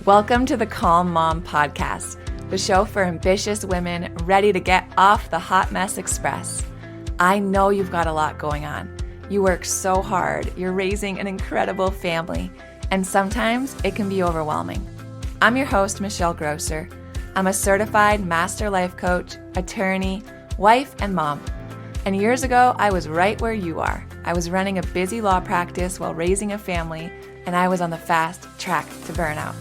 Welcome to the Calm Mom Podcast, the show for ambitious women ready to get off the hot mess express. I know you've got a lot going on. You work so hard, you're raising an incredible family, and sometimes it can be overwhelming. I'm your host, Michelle Grosser. I'm a certified master life coach, attorney, wife, and mom. And years ago, I was right where you are. I was running a busy law practice while raising a family, and I was on the fast track to burnout.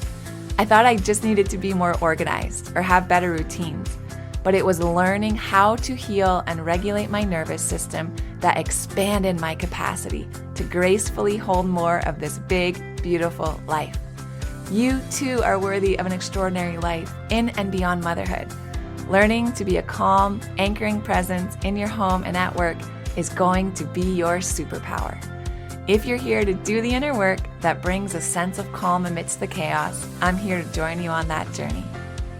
I thought I just needed to be more organized or have better routines, but it was learning how to heal and regulate my nervous system that expanded my capacity to gracefully hold more of this big, beautiful life. You too are worthy of an extraordinary life in and beyond motherhood. Learning to be a calm, anchoring presence in your home and at work is going to be your superpower. If you're here to do the inner work that brings a sense of calm amidst the chaos, I'm here to join you on that journey.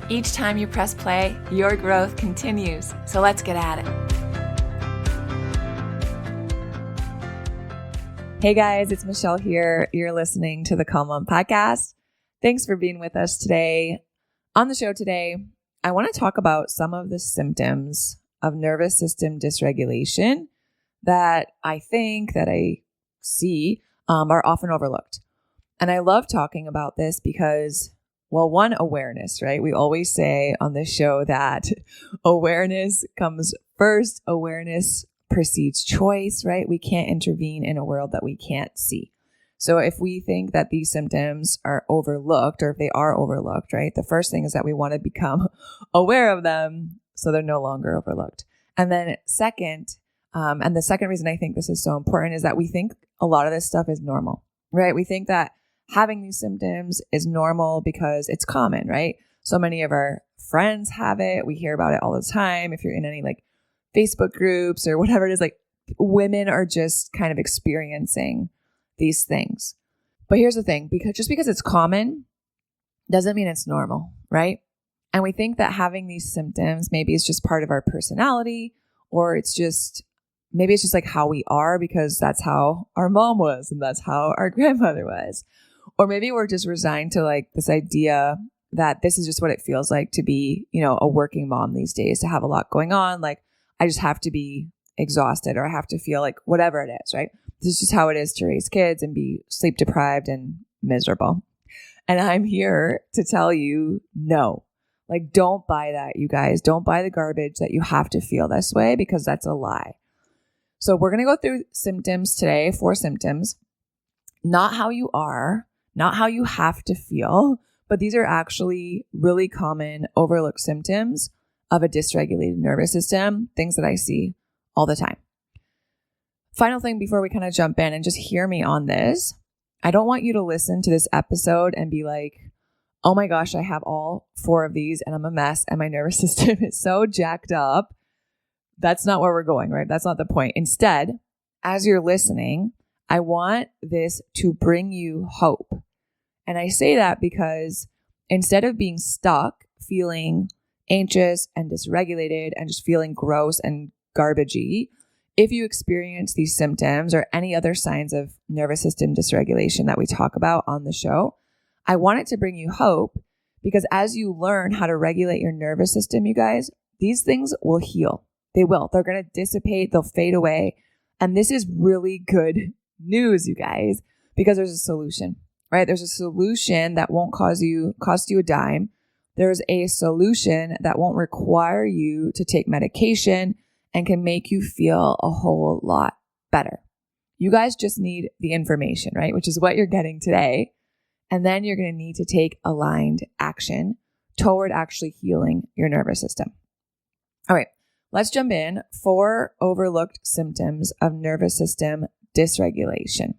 Each time you press play, your growth continues. So let's get at it. Hey guys, it's Michelle here. You're listening to the Calm Mom Podcast. Thanks for being with us today. On the show today, I want to talk about some of the symptoms of nervous system dysregulation that I see are often overlooked. And I love talking about this because, well, one, awareness, right? We always say on this show that awareness comes first. Awareness precedes choice, right? We can't intervene in a world that we can't see. So if we think that these symptoms are overlooked, or if they are overlooked, right? The first thing is that we want to become aware of them so they're no longer overlooked. And then second, and the second reason I think this is so important is that we think a lot of this stuff is normal, right? We think that having these symptoms is normal because it's common, right? So many of our friends have it. We hear about it all the time. If you're in any like Facebook groups or whatever it is, like women are just kind of experiencing these things. But here's the thing, because it's common doesn't mean it's normal, right? And we think that having these symptoms, maybe it's just part of our personality, or maybe it's just like how we are because that's how our mom was and that's how our grandmother was. Or maybe we're just resigned to like this idea that this is just what it feels like to be, a working mom these days, to have a lot going on. Like I just have to be exhausted, or I have to feel like whatever it is, right? This is just how it is to raise kids and be sleep deprived and miserable. And I'm here to tell you, no, like don't buy that, you guys. Don't buy the garbage that you have to feel this way, because that's a lie. So we're going to go through symptoms today, 4 symptoms, not how you are, not how you have to feel, but these are actually really common overlooked symptoms of a dysregulated nervous system, things that I see all the time. Final thing before we kind of jump in, and just hear me on this. I don't want you to listen to this episode and be like, oh my gosh, I have all 4 of these and I'm a mess and my nervous system is so jacked up. That's not where we're going, right? That's not the point. Instead, as you're listening, I want this to bring you hope. And I say that because instead of being stuck, feeling anxious and dysregulated and just feeling gross and garbagey, if you experience these symptoms or any other signs of nervous system dysregulation that we talk about on the show, I want it to bring you hope, because as you learn how to regulate your nervous system, you guys, these things will heal. They will. They're going to dissipate. They'll fade away. And this is really good news, you guys, because there's a solution, right? There's a solution that won't cost you a dime. There's a solution that won't require you to take medication and can make you feel a whole lot better. You guys just need the information, right? Which is what you're getting today. And then you're going to need to take aligned action toward actually healing your nervous system. All right. Let's jump in. 4 overlooked symptoms of nervous system dysregulation.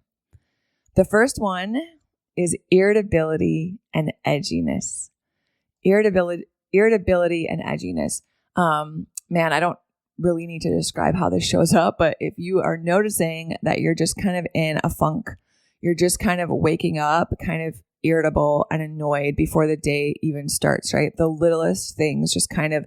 The first one is irritability and edginess. Irritability and edginess. Man, I don't really need to describe how this shows up, but if you are noticing that you're just kind of in a funk, you're just kind of waking up kind of irritable and annoyed before the day even starts, right? The littlest things just kind of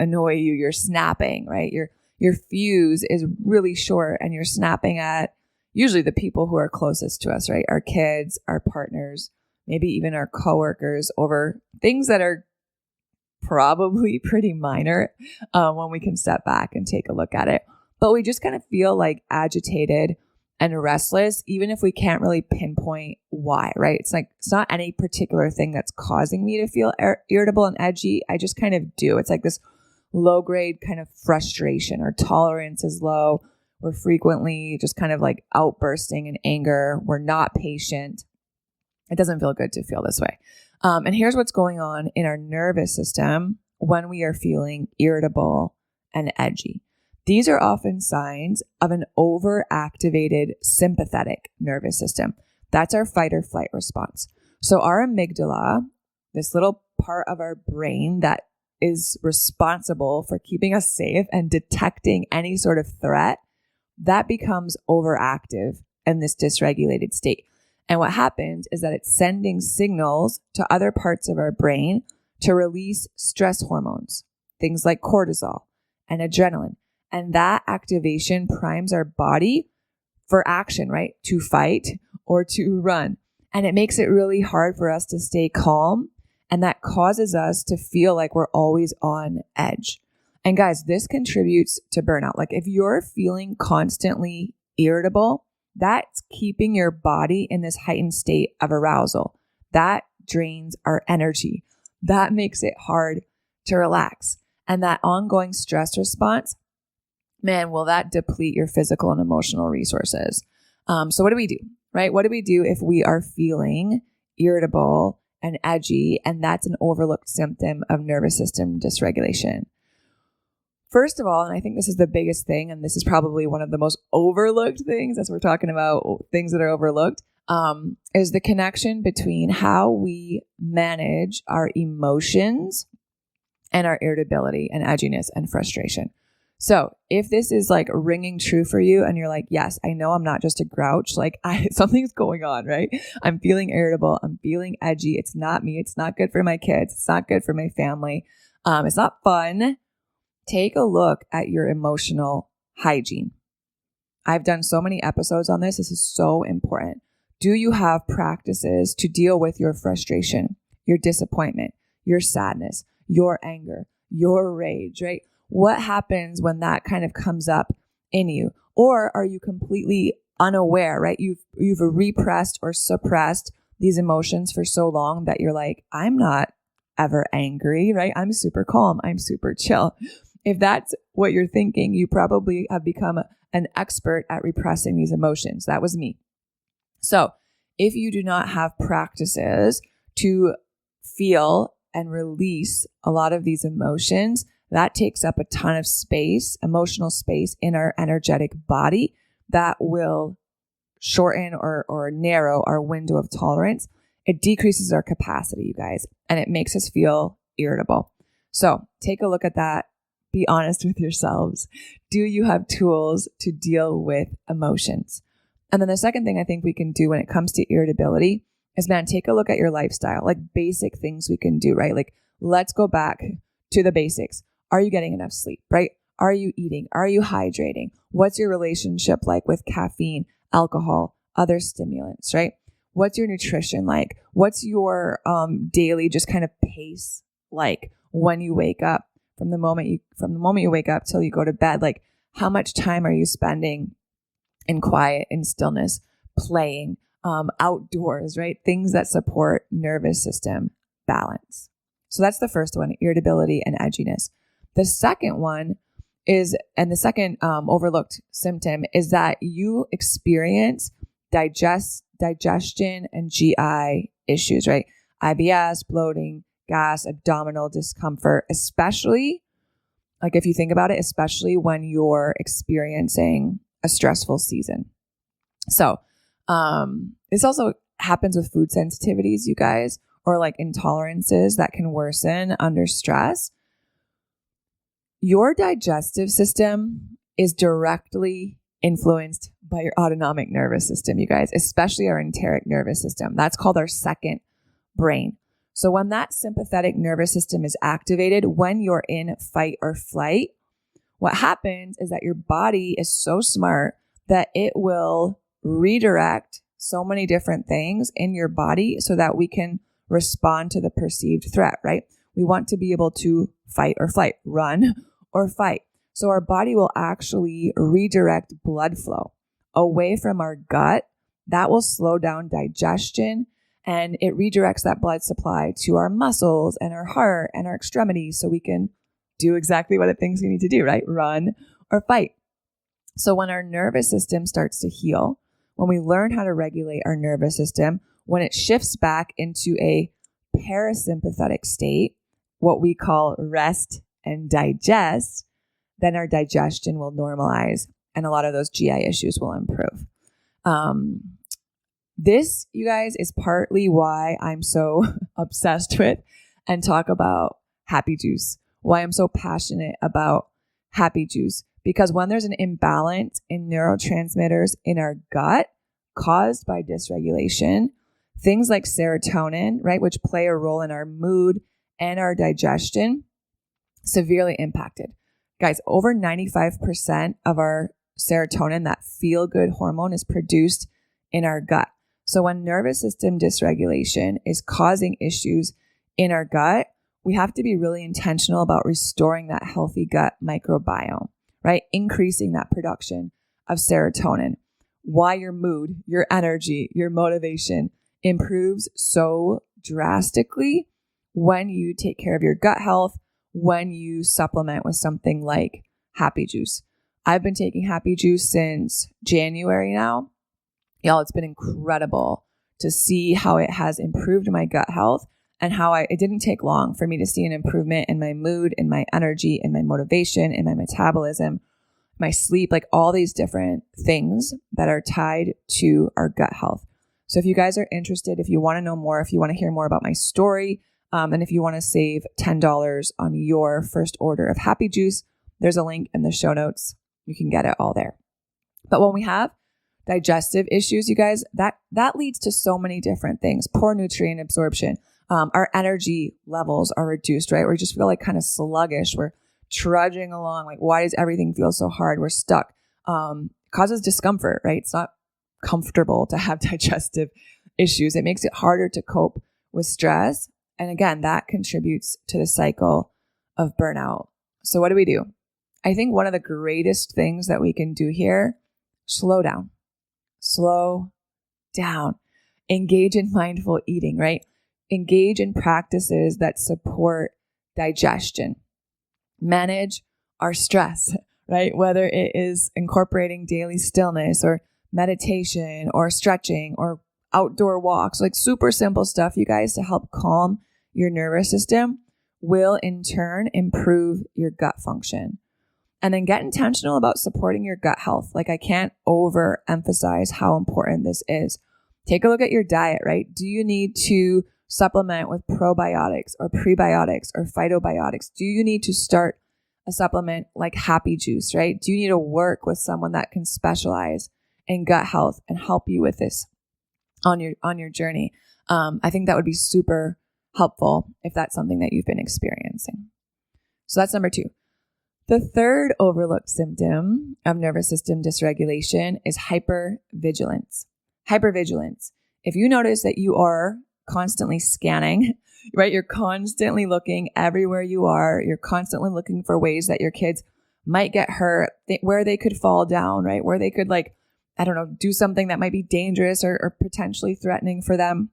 annoy you. You're snapping, right? Your fuse is really short and you're snapping at usually the people who are closest to us, right? Our kids, our partners, maybe even our coworkers over things that are probably pretty minor when we can step back and take a look at it. But we just kind of feel like agitated and restless, even if we can't really pinpoint why, right? It's like, it's not any particular thing that's causing me to feel irritable and edgy. I just kind of do. It's like this low grade kind of frustration. Our tolerance is low. We're frequently just kind of like outbursting in anger. We're not patient. It doesn't feel good to feel this way. And here's what's going on in our nervous system when we are feeling irritable and edgy. These are often signs of an overactivated sympathetic nervous system. That's our fight or flight response. So our amygdala, this little part of our brain that is responsible for keeping us safe and detecting any sort of threat, that becomes overactive in this dysregulated state. And what happens is that it's sending signals to other parts of our brain to release stress hormones, things like cortisol and adrenaline. And that activation primes our body for action, right? To fight or to run. And it makes it really hard for us to stay calm. And that causes us to feel like we're always on edge. And guys, this contributes to burnout. Like if you're feeling constantly irritable, that's keeping your body in this heightened state of arousal. That drains our energy. That makes it hard to relax. And that ongoing stress response, man, will that deplete your physical and emotional resources. So what do we do, right? What do we do if we are feeling irritable and edgy, and that's an overlooked symptom of nervous system dysregulation? First of all, and I think this is the biggest thing, and this is probably one of the most overlooked things as we're talking about things that are overlooked, is the connection between how we manage our emotions and our irritability and edginess and frustration. So if this is like ringing true for you and you're like, yes, I know I'm not just a grouch, like something's going on, right? I'm feeling irritable. I'm feeling edgy. It's not me. It's not good for my kids. It's not good for my family. It's not fun. Take a look at your emotional hygiene. I've done so many episodes on this. This is so important. Do you have practices to deal with your frustration, your disappointment, your sadness, your anger, your rage, right? What happens when that kind of comes up in you? Or are you completely unaware, right? You've repressed or suppressed these emotions for so long that you're like, I'm not ever angry, right? I'm super calm. I'm super chill. If that's what you're thinking, you probably have become an expert at repressing these emotions. That was me. So if you do not have practices to feel and release a lot of these emotions, that takes up a ton of space, emotional space in our energetic body that will shorten or narrow our window of tolerance. It decreases our capacity, you guys, and it makes us feel irritable. So take a look at that. Be honest with yourselves. Do you have tools to deal with emotions? And then the second thing I think we can do when it comes to irritability is, man, take a look at your lifestyle, like basic things we can do, right? Like let's go back to the basics. Are you getting enough sleep, right? Are you eating? Are you hydrating? What's your relationship like with caffeine, alcohol, other stimulants, right? What's your nutrition like? What's your daily just kind of pace like when you wake up? From the moment you wake up till you go to bed, like how much time are you spending in quiet, in stillness, playing, outdoors, right? Things that support nervous system balance. So that's the first one, irritability and edginess. The second one is, and the second overlooked symptom is that you experience digestion and GI issues, right? IBS, bloating, gas, abdominal discomfort, especially, like if you think about it, especially when you're experiencing a stressful season. So this also happens with food sensitivities, you guys, or like intolerances that can worsen under stress. Your digestive system is directly influenced by your autonomic nervous system, you guys, especially our enteric nervous system. That's called our second brain. So when that sympathetic nervous system is activated, when you're in fight or flight, what happens is that your body is so smart that it will redirect so many different things in your body so that we can respond to the perceived threat, right? We want to be able to fight or flight, run or fight. So our body will actually redirect blood flow away from our gut. That will slow down digestion, and it redirects that blood supply to our muscles and our heart and our extremities so we can do exactly what it thinks we need to do, right? Run or fight. So when our nervous system starts to heal, when we learn how to regulate our nervous system, when it shifts back into a parasympathetic state, what we call rest and digest, then our digestion will normalize and a lot of those GI issues will improve. This, you guys, is partly why I'm so obsessed with and talk about happy juice, why I'm so passionate about happy juice. Because when there's an imbalance in neurotransmitters in our gut caused by dysregulation, things like serotonin, right, which play a role in our mood and our digestion, severely impacted. Guys, over 95% of our serotonin, that feel-good hormone, is produced in our gut. So when nervous system dysregulation is causing issues in our gut, we have to be really intentional about restoring that healthy gut microbiome, right? Increasing that production of serotonin. Why your mood, your energy, your motivation improves so drastically when you take care of your gut health, when you supplement with something like happy juice. I've been taking happy juice since January now. Y'all, it's been incredible to see how it has improved my gut health and how it didn't take long for me to see an improvement in my mood, in my energy, in my motivation, in my metabolism, my sleep, like all these different things that are tied to our gut health. So if you guys are interested, if you want to know more, if you want to hear more about my story, and if you want to save $10 on your first order of happy juice, there's a link in the show notes. You can get it all there. But when we have digestive issues, you guys, that leads to so many different things. Poor nutrient absorption. Our energy levels are reduced, right? We just feel like kind of sluggish. We're trudging along. Like, why does everything feel so hard? We're stuck. Causes discomfort, right? It's not comfortable to have digestive issues. It makes it harder to cope with stress. And again, that contributes to the cycle of burnout. So what do? I think one of the greatest things that we can do here, slow down. Slow down. Engage in mindful eating, right? Engage in practices that support digestion. Manage our stress, right? Whether it is incorporating daily stillness or meditation or stretching or outdoor walks, like super simple stuff, you guys, to help calm your nervous system will in turn improve your gut function. And then get intentional about supporting your gut health. Like, I can't overemphasize how important this is. Take a look at your diet, right? Do you need to supplement with probiotics or prebiotics or phytobiotics? Do you need to start a supplement like happy juice, right? Do you need to work with someone that can specialize in gut health and help you with this on your journey? I think that would be super helpful if that's something that you've been experiencing. So that's number 2. The third overlooked symptom of nervous system dysregulation is hypervigilance. Hypervigilance. If you notice that you are constantly scanning, right? You're constantly looking everywhere you are. You're constantly looking for ways that your kids might get hurt, where they could fall down, right? Where they could, like, I don't know, do something that might be dangerous or potentially threatening for them.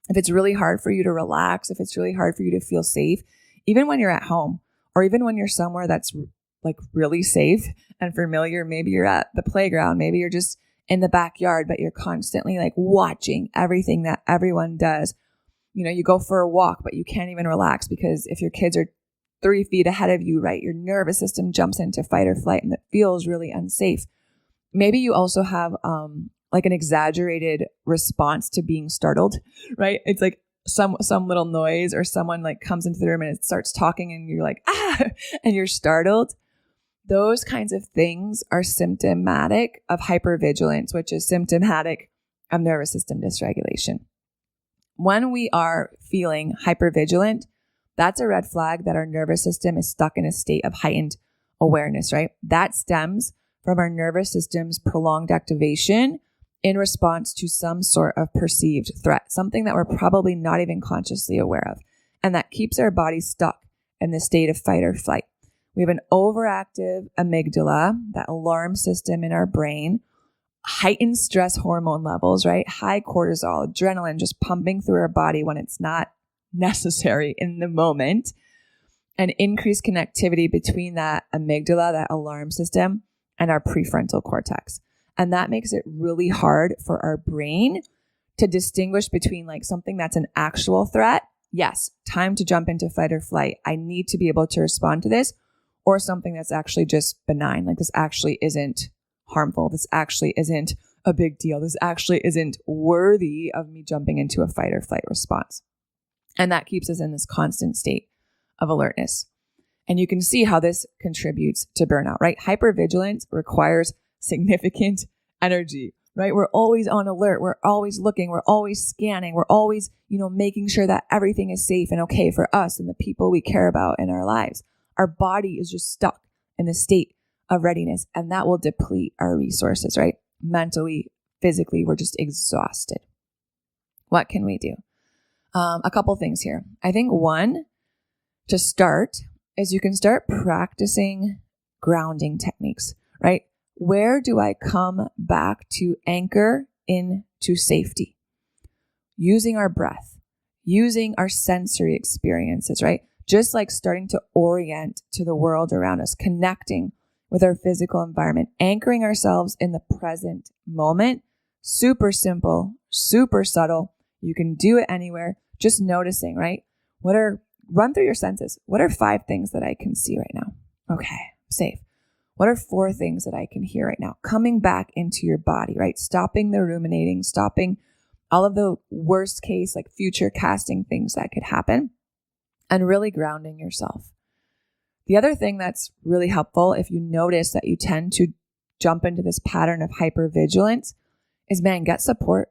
If it's really hard for you to relax, if it's really hard for you to feel safe, even when you're at home, or even when you're somewhere that's like really safe and familiar, maybe you're at the playground, maybe you're just in the backyard, but you're constantly like watching everything that everyone does. You know, you go for a walk, but you can't even relax because if your kids are 3 feet ahead of you, right, your nervous system jumps into fight or flight and it feels really unsafe. Maybe you also have like an exaggerated response to being startled, right? It's like some little noise or someone like comes into the room and it starts talking and you're like, and you're startled. Those kinds of things are symptomatic of hypervigilance, which is symptomatic of nervous system dysregulation. When we are feeling hypervigilant, that's a red flag that our nervous system is stuck in a state of heightened awareness, right? That stems from our nervous system's prolonged activation in response to some sort of perceived threat, something that we're probably not even consciously aware of. And that keeps our body stuck in the state of fight or flight. We have an overactive amygdala, that alarm system in our brain, heightened stress hormone levels, right? High cortisol, adrenaline just pumping through our body when it's not necessary in the moment, and increased connectivity between that amygdala, that alarm system, and our prefrontal cortex. And that makes it really hard for our brain to distinguish between like something that's an actual threat. Yes, time to jump into fight or flight. I need to be able to respond to this, or something that's actually just benign. Like this actually isn't harmful. This actually isn't a big deal. This actually isn't worthy of me jumping into a fight or flight response. And that keeps us in this constant state of alertness. And you can see how this contributes to burnout, right? Hypervigilance requires significant energy, right? We're always on alert. We're always looking. We're always scanning. We're always, making sure that everything is safe and okay for us and the people we care about in our lives. Our body is just stuck in the state of readiness, and that will deplete our resources, right? Mentally, physically, we're just exhausted. What can we do? A couple things here. I think one, to start, is you can start practicing grounding techniques, right? Where do I come back to anchor into safety? Using our breath, using our sensory experiences, right? Just like starting to orient to the world around us, connecting with our physical environment, anchoring ourselves in the present moment. Super simple, super subtle. You can do it anywhere. Just noticing, right? Run through your senses. What are 5 things that I can see right now? Okay, safe. What are 4 things that I can hear right now? Coming back into your body, right? Stopping the ruminating, stopping all of the worst case, like future casting things that could happen, and really grounding yourself. The other thing that's really helpful, if you notice that you tend to jump into this pattern of hypervigilance, is get support.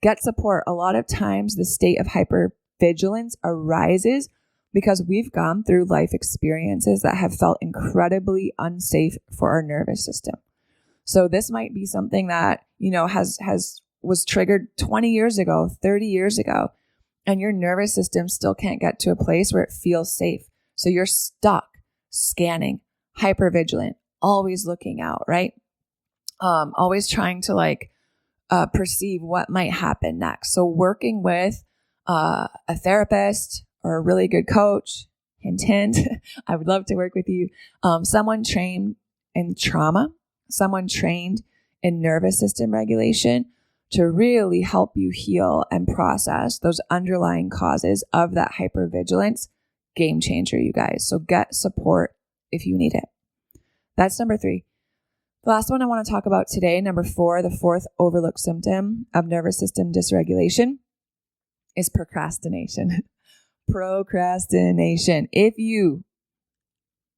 Get support. A lot of times the state of hypervigilance arises because we've gone through life experiences that have felt incredibly unsafe for our nervous system. So this might be something that, was triggered 20 years ago, 30 years ago, and your nervous system still can't get to a place where it feels safe. So you're stuck scanning, hypervigilant, always looking out, right? Always trying to perceive what might happen next. So working with a therapist or a really good coach, hint, hint, I would love to work with you. Someone trained in trauma, someone trained in nervous system regulation to really help you heal and process those underlying causes of that hypervigilance. Game changer, you guys. So get support if you need it. That's number 3. The last one I want to talk about today, number 4, the 4th overlooked symptom of nervous system dysregulation is procrastination. Procrastination. If you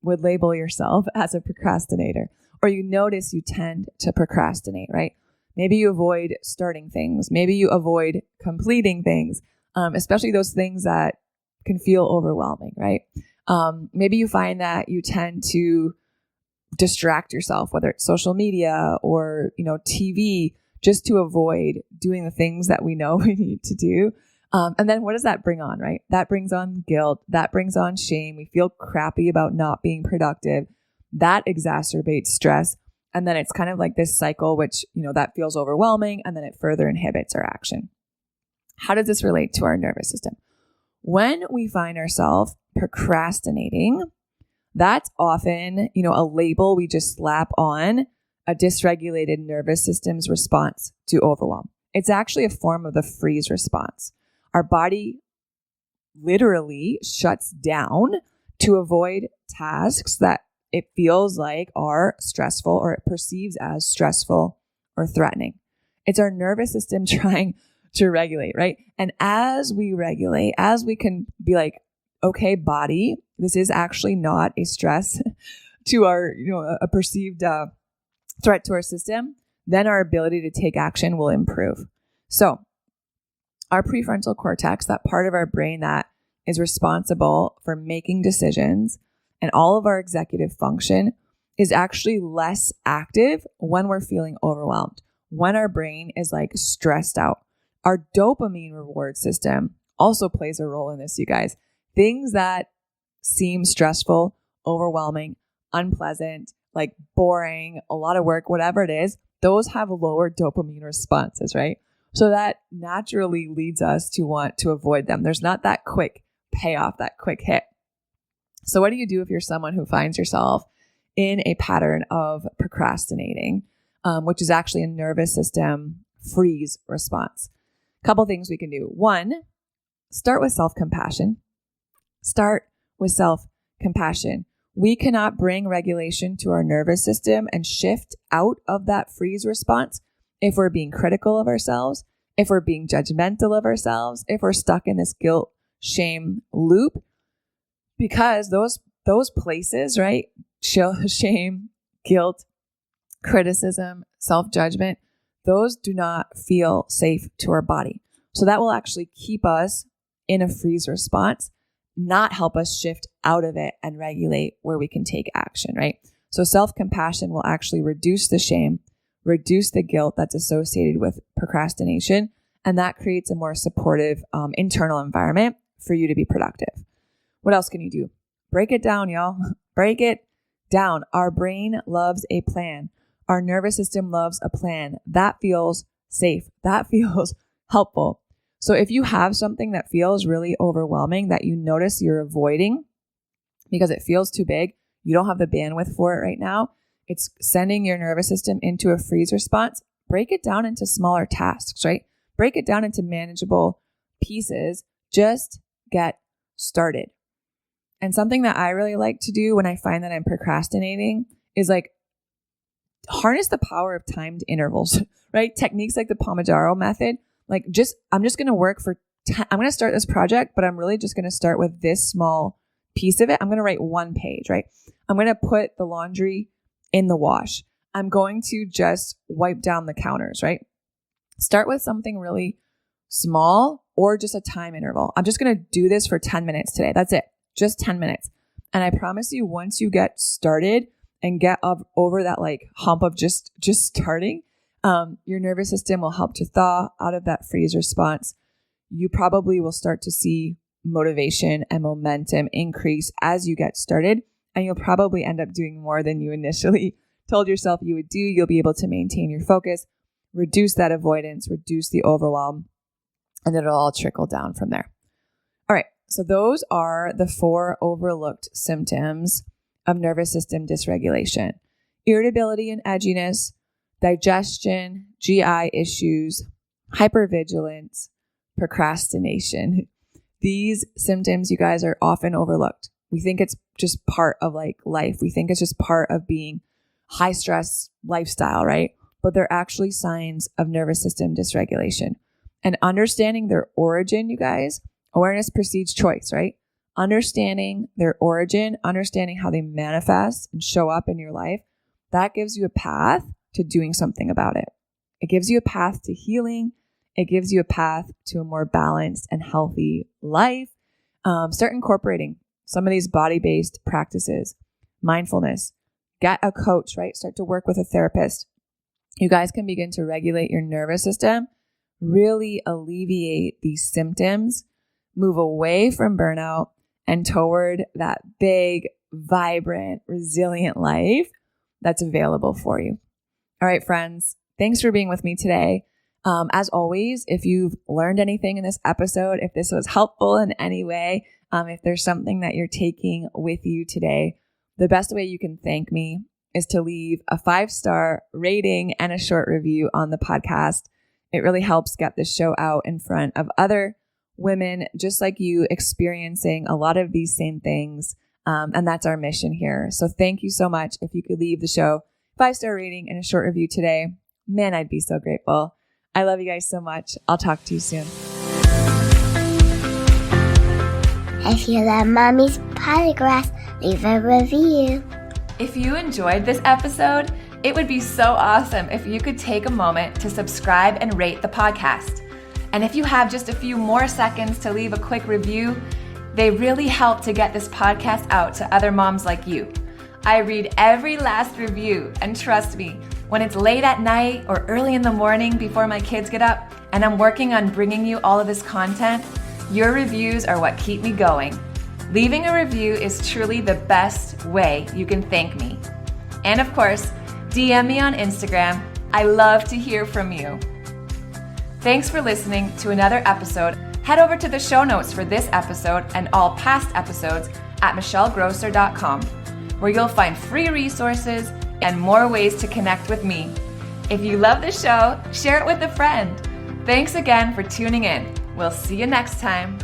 would label yourself as a procrastinator, or you notice you tend to procrastinate, right? Maybe you avoid starting things. Maybe you avoid completing things, especially those things that can feel overwhelming, right? Maybe you find that you tend to distract yourself, whether it's social media or, TV, just to avoid doing the things that we know we need to do. And then what does that bring on, right? That brings on guilt. That brings on shame. We feel crappy about not being productive. That exacerbates stress. And then it's kind of like this cycle, which, that feels overwhelming, and then it further inhibits our action. How does this relate to our nervous system? When we find ourselves procrastinating, that's often, a label we just slap on a dysregulated nervous system's response to overwhelm. It's actually a form of the freeze response. Our body literally shuts down to avoid tasks that it feels like are stressful, or it perceives as stressful or threatening. It's our nervous system trying to regulate, right? And as we regulate, as we can be like, okay, body, this is actually not a stress to our, a perceived threat to our system, then our ability to take action will improve. So our prefrontal cortex, that part of our brain that is responsible for making decisions and all of our executive function, is actually less active when we're feeling overwhelmed. when our brain is like stressed out. Our dopamine reward system also plays a role in this, you guys. Things that seem stressful, overwhelming, unpleasant, like boring, a lot of work, whatever it is, those have lower dopamine responses, right? So that naturally leads us to want to avoid them. There's not that quick payoff, that quick hit. So what do you do if you're someone who finds yourself in a pattern of procrastinating, which is actually a nervous system freeze response? A couple things we can do. One, start with self-compassion. Start with self-compassion. We cannot bring regulation to our nervous system and shift out of that freeze response if we're being critical of ourselves, if we're being judgmental of ourselves, if we're stuck in this guilt, shame loop, because those places, right? Shame, guilt, criticism, self-judgment, those do not feel safe to our body. So that will actually keep us in a freeze response, not help us shift out of it and regulate where we can take action, right? So self-compassion will actually reduce the shame, reduce the guilt that's associated with procrastination, and that creates a more supportive internal environment for you to be productive. What else can you do? Break it down, y'all. Break it down. Our brain loves a plan. Our nervous system loves a plan. That feels safe. That feels helpful. So if you have something that feels really overwhelming that you notice you're avoiding because it feels too big, you don't have the bandwidth for it right now, it's sending your nervous system into a freeze response, break it down into smaller tasks, right? Break it down into manageable pieces. Just get started. And something that I really like to do when I find that I'm procrastinating is like harness the power of timed intervals, right? Techniques like the Pomodoro method. Like I'm just going to work for, I'm going to start this project, but I'm really just going to start with this small piece of it. I'm going to write one page, right? I'm going to put the laundry in the wash. I'm going to just wipe down the counters, right? Start with something really small or just a time interval. I'm just going to do this for 10 minutes today. That's it. Just 10 minutes. And I promise you, once you get started and get over that like hump of just starting, your nervous system will help to thaw out of that freeze response. You probably will start to see motivation and momentum increase as you get started, and you'll probably end up doing more than you initially told yourself you would do. You'll be able to maintain your focus, reduce that avoidance, reduce the overwhelm, and it'll all trickle down from there. All right. So those are the 4 overlooked symptoms of nervous system dysregulation: irritability and edginess, digestion, GI issues, hypervigilance, procrastination. These symptoms, you guys, are often overlooked. We think it's just part of like life. We think it's just part of being high stress lifestyle, right? But they're actually signs of nervous system dysregulation. And understanding their origin, you guys, awareness precedes choice, right? Understanding their origin, understanding how they manifest and show up in your life, that gives you a path to doing something about it. It gives you a path to healing. It gives you a path to a more balanced and healthy life. Start incorporating some of these body-based practices, mindfulness, get a coach, right? Start to work with a therapist. You guys can begin to regulate your nervous system, really alleviate these symptoms, move away from burnout and toward that big, vibrant, resilient life that's available for you. All right, friends, thanks for being with me today. As always, if you've learned anything in this episode, if this was helpful in any way, if there's something that you're taking with you today, the best way you can thank me is to leave a 5-star rating and a short review on the podcast. It really helps get this show out in front of other women just like you experiencing a lot of these same things. And that's our mission here. So thank you so much. If you could leave the show 5-star rating and a short review today, man, I'd be so grateful. I love you guys so much. I'll talk to you soon. If you love Mommy's Podcast, leave a review. If you enjoyed this episode, it would be so awesome if you could take a moment to subscribe and rate the podcast. And if you have just a few more seconds to leave a quick review, they really help to get this podcast out to other moms like you. I read every last review, and trust me, When it's late at night or early in the morning before my kids get up and I'm working on bringing you all of this content, your reviews are what keep me going. Leaving a review is truly the best way you can thank me. And of course, DM me on Instagram. I love to hear from you. Thanks for listening to another episode. Head over to the show notes for this episode and all past episodes at michellegrosser.com, where you'll find free resources and more ways to connect with me. If you love the show, share it with a friend. Thanks again for tuning in. We'll see you next time.